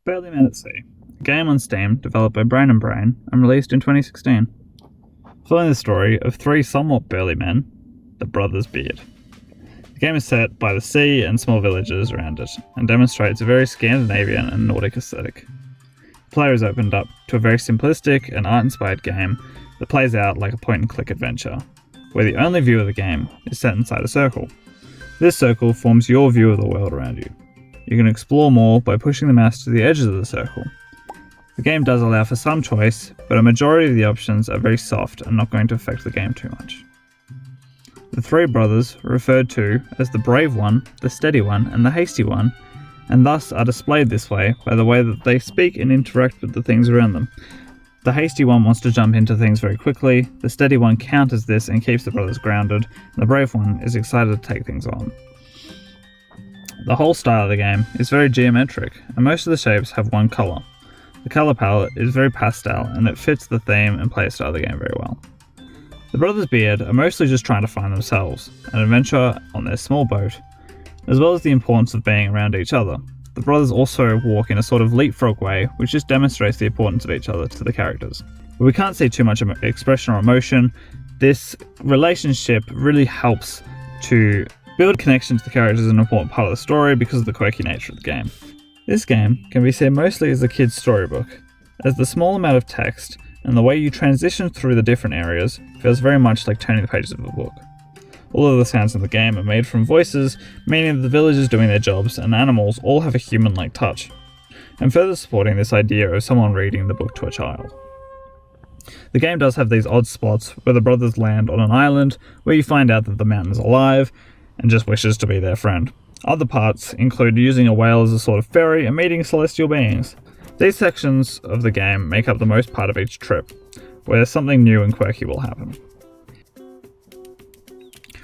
Burly Men at Sea, a game on Steam developed by Brain&Brain and released in 2016. Following the story of three somewhat burly men, the Brothers Beard. The game is set by the sea and small villages around it, and demonstrates a very Scandinavian and Nordic aesthetic. The player is opened up to a very simplistic and art-inspired game that plays out like a point-and-click adventure, where the only view of the game is set inside a circle. This circle forms your view of the world around you. You can explore more by pushing the mouse to the edges of the circle. The game does allow for some choice, but a majority of the options are very soft and not going to affect the game too much. The three brothers are referred to as the brave one, the steady one, and the hasty one, and thus are displayed this way by the way that they speak and interact with the things around them. The hasty one wants to jump into things very quickly, the steady one counters this and keeps the brothers grounded, and the brave one is excited to take things on. The whole style of the game is very geometric, and most of the shapes have one colour. The colour palette is very pastel, and it fits the theme and playstyle of the game very well. The Brothers Beard are mostly just trying to find themselves, an adventure on their small boat, as well as the importance of being around each other. The brothers also walk in a sort of leapfrog way, which just demonstrates the importance of each other to the characters. But we can't see too much expression or emotion. This relationship really helps to build connection to the characters is an important part of the story because of the quirky nature of the game. This game can be seen mostly as a kid's storybook, as the small amount of text and the way you transition through the different areas feels very much like turning the pages of a book. All of the sounds in the game are made from voices, meaning that the villagers doing their jobs and animals all have a human-like touch, and further supporting this idea of someone reading the book to a child. The game does have these odd spots where the brothers land on an island where you find out that the mountain is alive and just wishes to be their friend. Other parts include using a whale as a sort of ferry and meeting celestial beings. These sections of the game make up the most part of each trip, where something new and quirky will happen.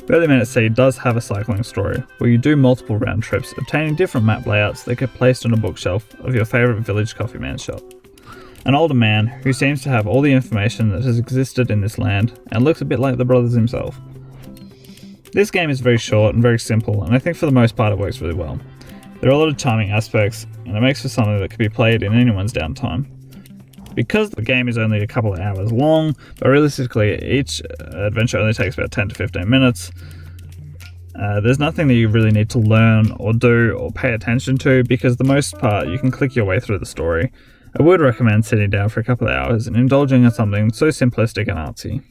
Burly Men at Sea does have a cycling story, where you do multiple round trips, obtaining different map layouts that get placed on a bookshelf of your favourite village coffee man's shop. An older man who seems to have all the information that has existed in this land, and looks a bit like the brothers himself. This game is very short and very simple, and I think for the most part it works really well. There are a lot of charming aspects, and it makes for something that can be played in anyone's downtime. Because the game is only a couple of hours long, but realistically each adventure only takes about 10 to 15 minutes, there's nothing that you really need to learn or do or pay attention to, because the most part you can click your way through the story. I would recommend sitting down for a couple of hours and indulging in something so simplistic and artsy.